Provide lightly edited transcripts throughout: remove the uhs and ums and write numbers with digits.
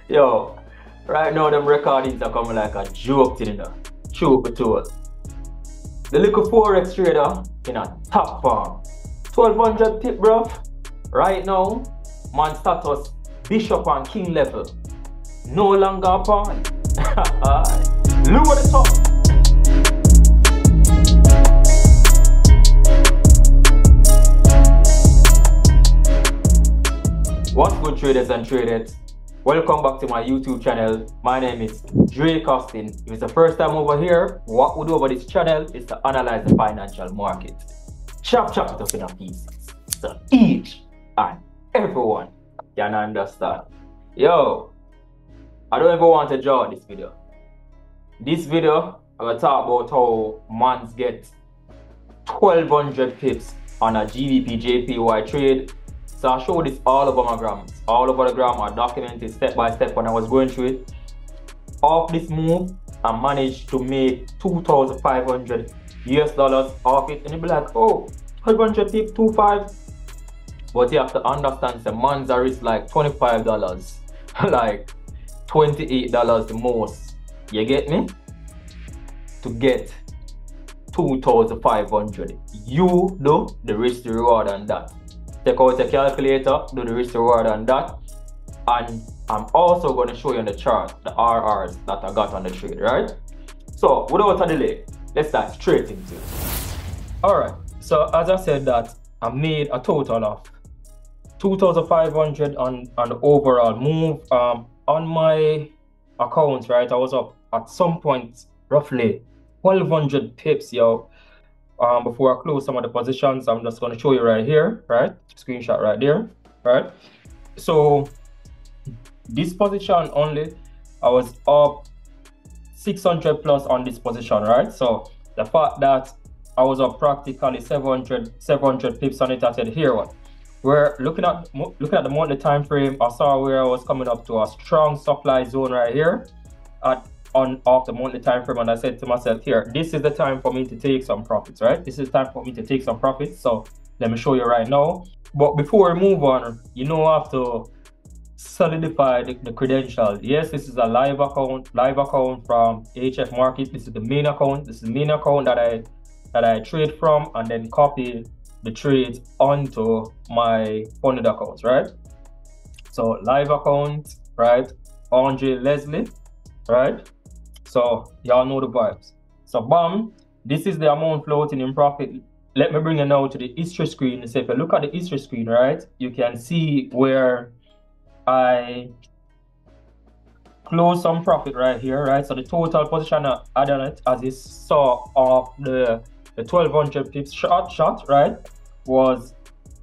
Yo, right now them recordings are coming like a joke thing, you know. Truth be told. The little Forex trader in a top form. 1200 tip, bruv. Right now, man status bishop and king level. No longer a pawn. Lower the top. What's good, traders and tradeths? Welcome back to my YouTube channel. My name is Dreycosting. If it's the first time over here, what we do over this channel is to analyze the financial market. Chop it up in pieces so each and everyone can understand. Yo, I don't ever want to draw this video. This video, I'm going to talk about how mans get 1200 pips on a Gbpjpy trade. So I show this all over my grams. All over the gram, I documented step by step when I was going through it. Off this move, I managed to make 2,500 US dollars off it. And you'll be like, oh, 1200 tip, 2.5. But you have to understand, the man's are risk like $25, like $28 the most. You get me? To get 2,500. You do the risk to reward on that. Take out a calculator, do the risk reward on that, and I'm also going to show you on the chart the RRs that I got on the trade, right? So without a delay, let's start straight into it. Alright, so as I said that I made a total of 2,500 on the overall move. On my accounts, right, I was up at some point roughly 1,200 pips, yo. Before I close some of the positions, I'm just going to show you right here, right? Screenshot right there, right? So this position only, I was up 600 plus on this position, right? So the fact that I was up practically 700 pips on it, I said, here what? We're looking at the monthly time frame. I saw where I was coming up to a strong supply zone right here off the monthly time frame, and I said to myself, here, this is the time for me to take some profits, right? This is time for me to take some profits. So let me show you right now. But before we move on, you know, I have to solidify the credentials. Yes, this is a live account from HF Market. This is the main account. This is the main account that I trade from, and then copy the trades onto my funded accounts, right? So live account, right? Andre Leslie, right? So y'all know the vibes. So bam, this is the amount floating in profit. Let me bring you now to the history screen. So if you look at the history screen, right, you can see where I close some profit right here, right? So the total position I had on it, as you saw of the 1,200 pips shot, right, was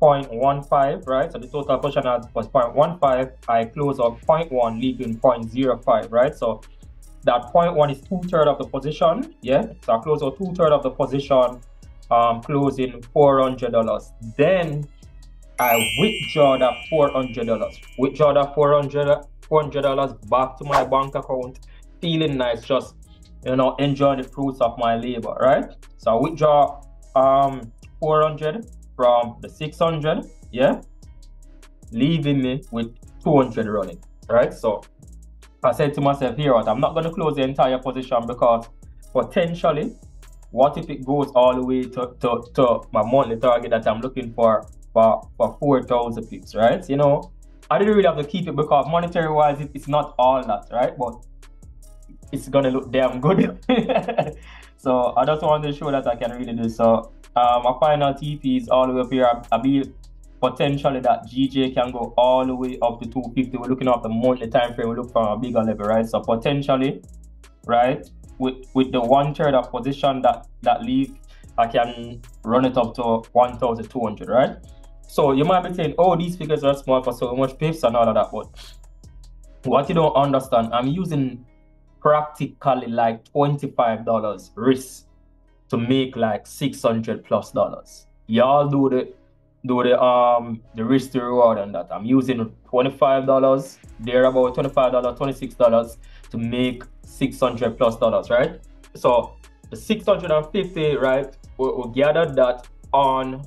0.15, right? So the total position was 0.15. I close up 0.1, leaving 0.05, right? So that 0.1 is 2/3 of the position, yeah? So I close out 2/3 of the position, closing $400. Then I withdraw that $400. Withdraw that $400 back to my bank account, feeling nice, just, you know, enjoying the fruits of my labor, right? So I withdraw 400 from the 600, yeah, leaving me with 200 running, right? So I said to myself, here what, I'm not going to close the entire position, because potentially, what if it goes all the way to my monthly target that I'm looking for 4,000 pips, right? You know, I didn't really have to keep it, because monetary wise it's not all that, right? But it's gonna look damn good. So I just wanted to show that I can really do so. My final TP is all the way up here. I believe potentially that GJ can go all the way up to 250. We're looking at the monthly time frame. We look from a bigger level, right? So potentially, right, with the 1/3 of position that leave, I can run it up to 1,200, right? So you might be saying, oh, these figures are small for so much pips and all of that, but what you don't understand, I'm using practically like $25 risk to make like $600 plus. Y'all do the risk to reward on that. I'm using $25, they're about $25, $26 to make $600 plus, right? So the 650, right, we gathered that on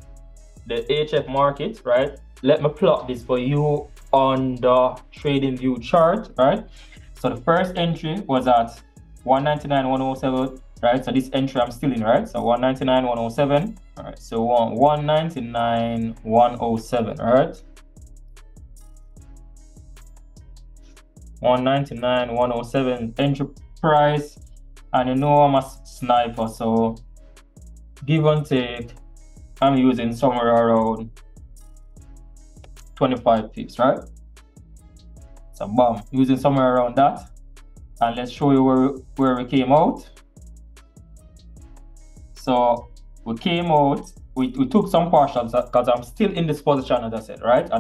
the HF market, right? Let me plot this for you on the trading view chart, right? So the first entry was at 199.107, right? So this entry I'm still in, right? So 199.107, all right? So 199.107, all right? 199.107 entry price, and you know I'm a sniper, so give and take, I'm using somewhere around 25 pips, right? So bam, using somewhere around that, and let's show you where we came out. So we came out, we took some partials because I'm still in this position, as I said, right? I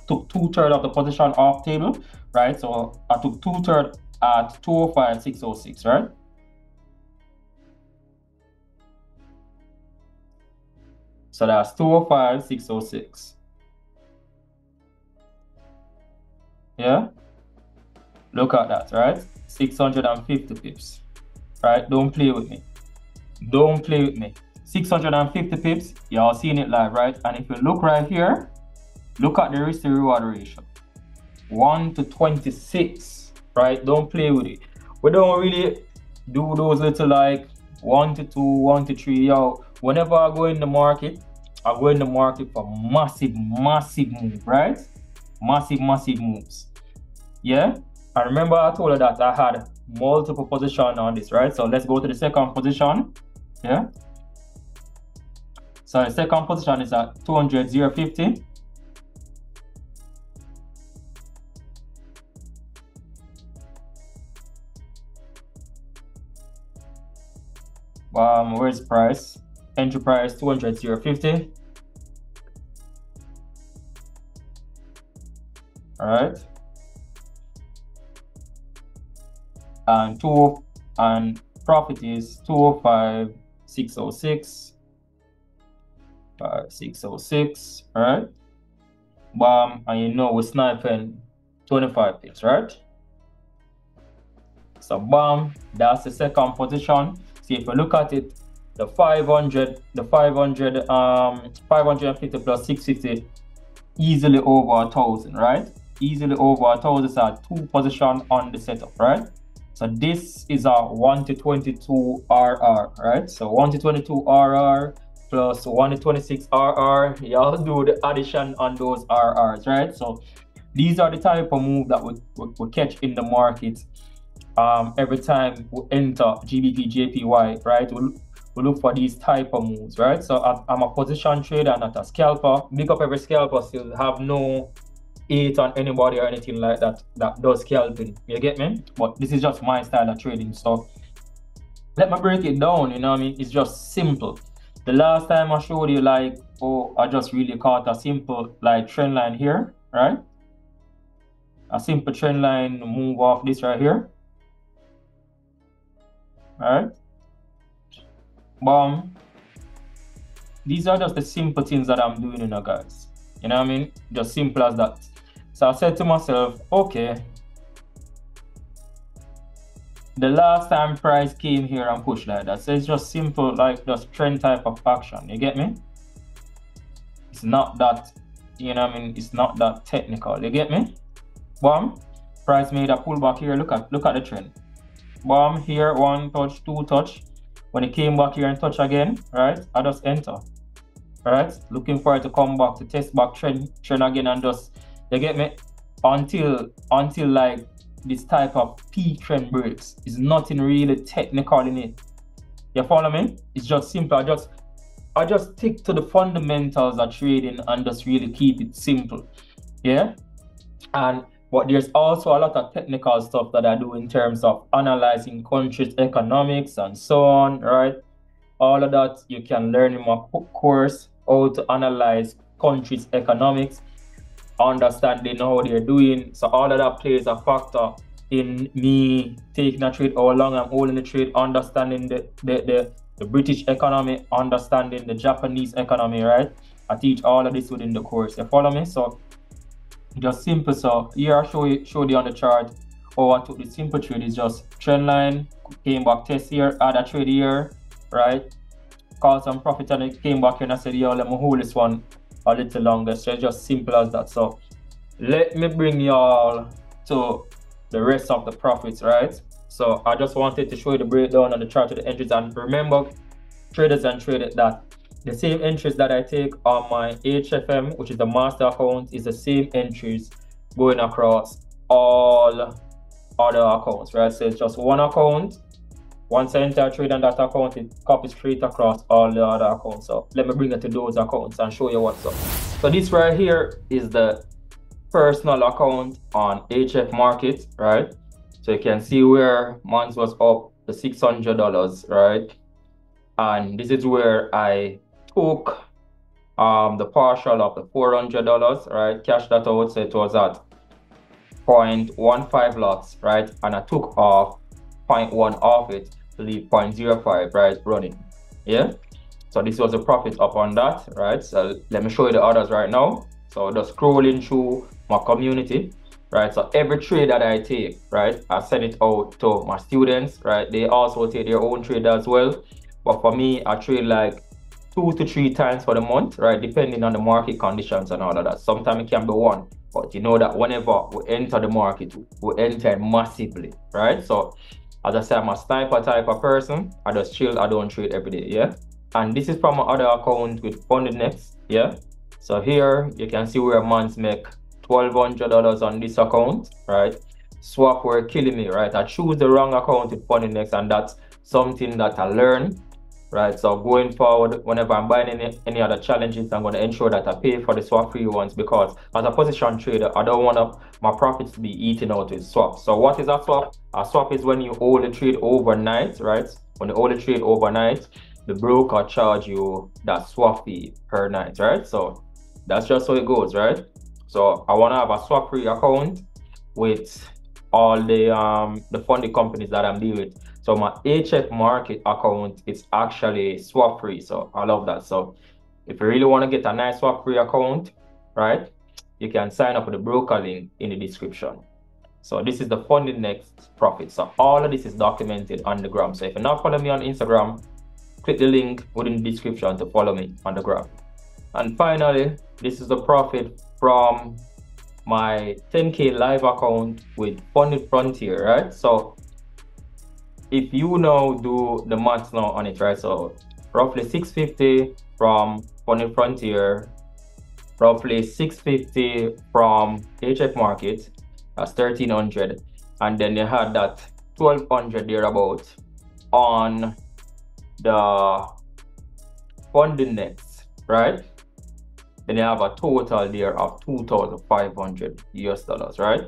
took 2/3 of the position off table, right? So I took 2/3 at 205.606, right? So that's 205.606. Yeah, look at that, right? 650 pips, right? Don't play with me. Don't play with me. 650 pips, y'all seen it live, right? And if you look right here, look at the risk to reward ratio, 1 to 26, right? Don't play with it. We don't really do those little like 1 to 2, 1 to 3. Yo, whenever I go in the market, I go in the market for massive move, right? Massive moves. Yeah, I remember I told you that I had multiple positions on this, right? So let's go to the second position. Yeah, so the second position is at 200.050. Where's price? Entry price 200.050. All right, and profit is 205.606. 606, all right? Bam, and you know we're sniping 25 pips, right? So bam, that's the second position. See, if you look at it, the 550 plus 650, easily over 1,000, right? Easily over 1,000. So 2 position on the setup, right? So this is a 1 to 22 RR, right? So 1 to 22 RR plus 1 to 26 RR. Y'all do the addition on those RRs, right? So these are the type of move that we catch in the market every time we enter Gbpjpy, right? We look for these type of moves, right? So I'm a position trader, not a scalper. Big up every scalper, still have no hate on anybody or anything like that does scalping, you get me? But this is just my style of trading, so let me break it down. You know what I mean? It's just simple. The last time I showed you, like, oh, I just really caught a simple like trend line here, right? A simple trend line move off this right here. All right, boom. These are just the simple things that I'm doing, you know, guys. You know what I mean? Just simple as that. So I said to myself, okay, the last time price came here and pushed like that, so it's just simple, like just trend type of action. You get me? It's not that, you know what I mean? It's not that technical. You get me? Boom. Price made a pullback here. Look at the trend. Boom. Here, 1 touch, 2 touch. When it came back here and touch again, right? I just enter. All right, looking for it to come back to test back trend again, and just, you get me, until like this type of peak trend breaks. It's nothing really technical in it. You follow me? It's just simple. I just stick to the fundamentals of trading and just really keep it simple. Yeah. But there's also a lot of technical stuff that I do in terms of analyzing countries' economics and so on, right? All of that you can learn in my course, how to analyze countries' economics, understanding how they're doing. So all of that plays a factor in me taking a trade, how long I'm holding the trade, understanding the British economy, understanding the Japanese economy, right? I teach all of this within the course. You follow me? So just simple. So here I show you on the chart how I took the simple trade. Is just trend line, came back, test here, add a trade here, right? Call some profit, and it came back here and I said, yo, let me hold this one a little longer. So it's just simple as that. So let me bring y'all to the rest of the profits, right? So I just wanted to show you the breakdown on the chart of the entries. And remember, traders and traded that the same entries that I take on my HFM, which is the master account, is the same entries going across all other accounts, right? So it's just one account. Once I enter a trade on that account, it copies straight across all the other accounts. So let me bring it to those accounts and show you what's up. So this right here is the personal account on HF market, right? So you can see where mine was up to $600, right? And this is where I took the partial of the $400, right? Cash that out, so it was at 0.15 lots, right? And I took off 0.1 off it to leave 0.05, right, running. Yeah, so this was a profit up on that, right? So let me show you the others right now. So just scrolling through my community, right? So every trade that I take, right, I send it out to my students, right? They also take their own trade as well. But for me, I trade like 2 to 3 times for the month, right? Depending on the market conditions and all of that. Sometimes it can be one, but you know that whenever we enter the market, we enter massively, right? So as I said, I'm a sniper type of person. I just chill, I don't trade every day, yeah? And this is from my other account with FundedNext, yeah? So here you can see where months make $1,200 on this account, right? Swap were killing me, right? I choose the wrong account with FundedNext, and that's something that I learned, right? So going forward, whenever I'm buying any other challenges, I'm going to ensure that I pay for the swap free ones, because as a position trader, I don't want my profits to be eaten out with swaps. So what is a swap? A swap is when you hold the trade overnight, right? When you hold the trade overnight, the broker charge you that swap fee per night, right? So that's just how it goes, right? So I want to have a swap free account with all the funded companies that I'm dealing with. So my HF market account is actually swap free. So I love that. So if you really want to get a nice swap free account, right, you can sign up with the broker link in the description. So this is the FundedNext profit. So all of this is documented on the gram. So if you're not following me on Instagram, click the link within the description to follow me on the gram. And finally, this is the profit from my 10K live account with Funded Frontier, right? So if you now do the maths now on it, right? So roughly 650 from Funded Frontier, roughly 650 from HF market, that's 1300, and then you had that 1200 thereabout on the FundedNext, right? Then you have a total there of 2,500 US dollars, right?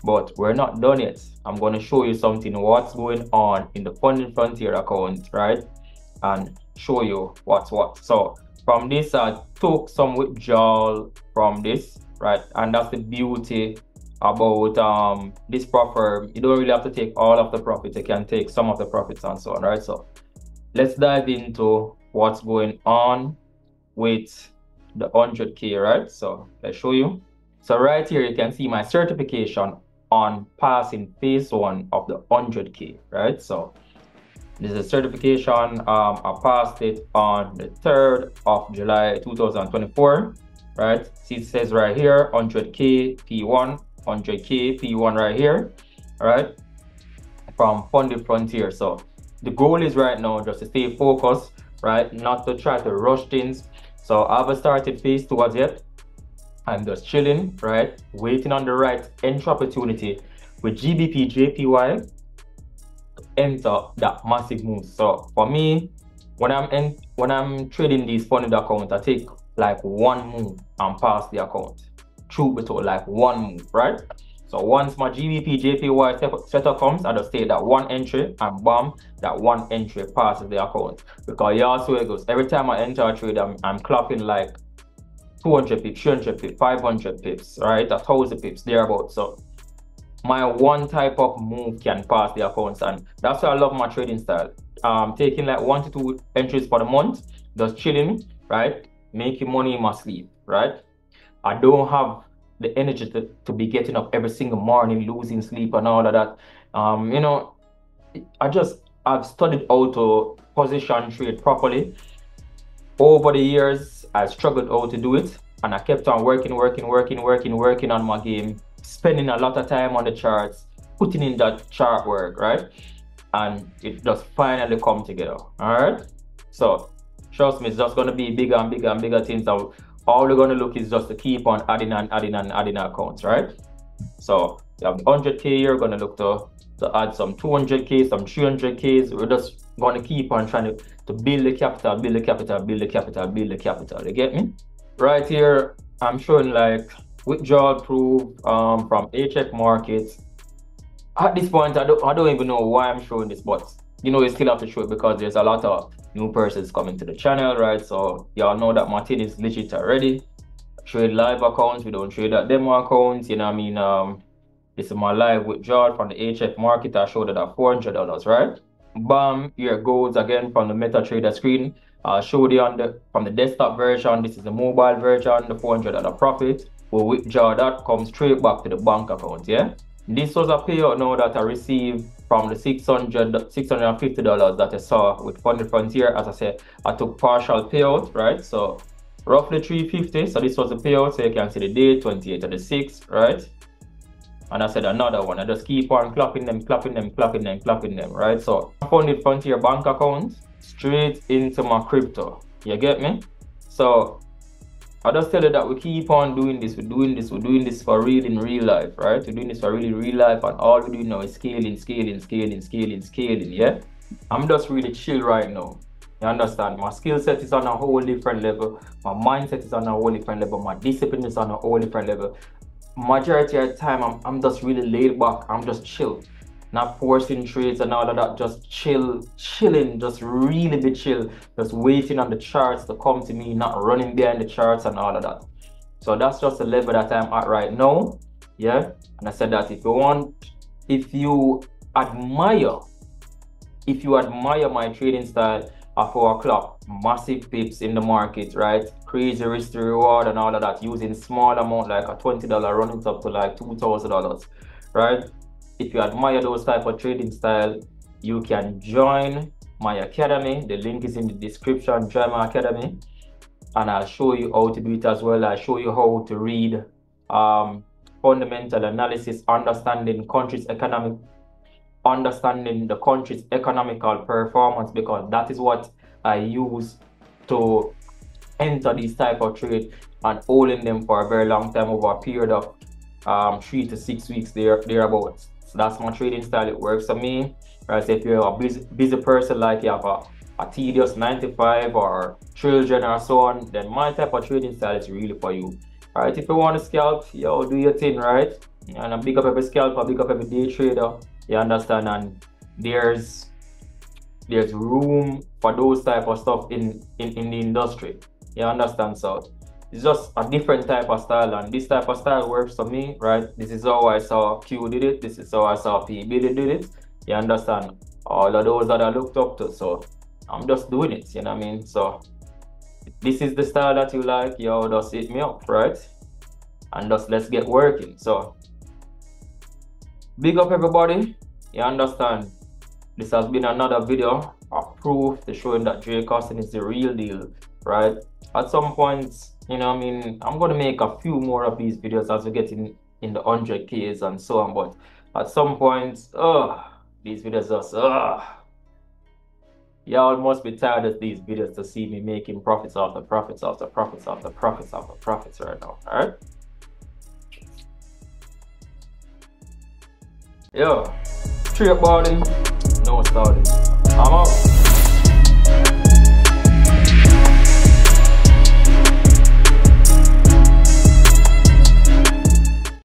But we're not done yet. I'm going to show you something, what's going on in the Funded Frontier account, right? And show you what's what. So from this, I took some withdrawal from this, right? And that's the beauty about this profit. You don't really have to take all of the profits. You can take some of the profits and so on, right? So let's dive into what's going on with the 100K, right? So let's show you. So right here you can see my certification on passing phase 1 of the 100K, right? So this is a certification. I passed it on the 3rd of July 2024, right? See, it says right here 100K P1, 100K P1 right here, right? From Funded Frontier. So the goal is right now just to stay focused, right? Not to try to rush things. So I haven't started phase 2 as yet. I'm just chilling, right? Waiting on the right entry opportunity with Gbpjpy to enter that massive move. So for me, when I'm trading these funded accounts, I take like one move and pass the account. Truth be told, like one move, right? So once my Gbpjpy setup comes, I just take that one entry and bam, that one entry passes the account. Because you also it goes. Every time I enter a trade, I'm clocking like 200 pips, 300 pips, 500 pips, right? 1,000 pips, thereabouts. So my one type of move can pass the accounts, and that's why I love my trading style. Taking like 1 to 2 entries for the month, just chilling, right? Making money in my sleep, right? I don't have the energy to be getting up every single morning, losing sleep and all of that. You know, I've studied how to position trade properly. Over the years, I struggled how to do it, And I kept on working on my game, spending a lot of time on the charts, putting in that chart work, right? And it just finally come together. All right. So trust me, it's just gonna be bigger and bigger and bigger things. All we're gonna look is just to keep on adding accounts, right? So you have 100K, you're gonna look to add some 200K, some 300Ks. We're just gonna keep on trying to build the capital, build the capital, build the capital, build the capital. You get me? Right here, I'm showing like withdrawal proof from HF markets. At this point, I don't even know why I'm showing this, but you know, you still have to show it because there's a lot of new persons coming to the channel, right? So y'all know that Martin is legit already. Trade live accounts, we don't trade at demo accounts, you know what I mean? This is my live withdrawal from the HF market. I showed it at $400, right? Bam, here it goes again from the MetaTrader screen. I'll show you from the desktop version. This is the mobile version, the $400 profit. We'll withdraw that, comes straight back to the bank account, yeah? This was a payout now that I received from the $650 that I saw with Funded Frontier. As I said, I took partial payout, right? So roughly $350. So this was the payout. So you can see the date, 28 of the 6th, right? And I said another one. I just keep on clapping them, right? So Funded Frontier bank account straight into my crypto. You get me? So I just tell you that we keep on doing this. We're doing this for real in real life, right? We're doing this for really real life, and all we're doing now is scaling, yeah? I'm just really chill right now. You understand? My skill set is on a whole different level. My mindset is on a whole different level. My discipline is on a whole different level. Majority of the time, I'm just really laid back. I'm just chill. Not forcing trades and all of that, just chilling, just really be chill, just waiting on the charts to come to me, not running behind the charts and all of that. So that's just the level that I'm at right now, yeah? And I said that if you admire my trading style at 4 o'clock, massive pips in the market, right? Crazy risk to reward and all of that, using small amount like a $20 running up to like $2,000, right? If you admire those type of trading style, you can join my academy. The link is in the description. Join my academy, and I'll show you how to do it as well. I'll show you how to read fundamental analysis, understanding the country's economical performance, because that is what I use to enter these type of trade and holding them for a very long time, over a period of 3 to 6 weeks thereabouts. So that's my trading style. It works for me, right? So if you're a busy person, like you have a tedious 9 to 5 or children or so on, then my type of trading style is really for you. All right, if you want to scalp, yo, do your thing, right? And I big up every scalper, big up every day trader, you understand? And there's room for those type of stuff in the industry, you understand? So it's just a different type of style, and this type of style works for me, right? This is how I saw Q did it. This is how I saw PB did it. You understand? All of those that I looked up to. So I'm just doing it, you know what I mean? So this is the style that you like, yo, just hit me up, right? And just let's get working. So big up everybody, you understand? This has been another video of proof to showing that dreycosting is the real deal, right? At some point, you know what I mean, I'm gonna make a few more of these videos as we get in the 100Ks and so on, but at some point, these videos just y'all must be tired of these videos to see me making profits after profits after profits after profits after profits right now. All right, yo, trade balling, no starting. I'm out.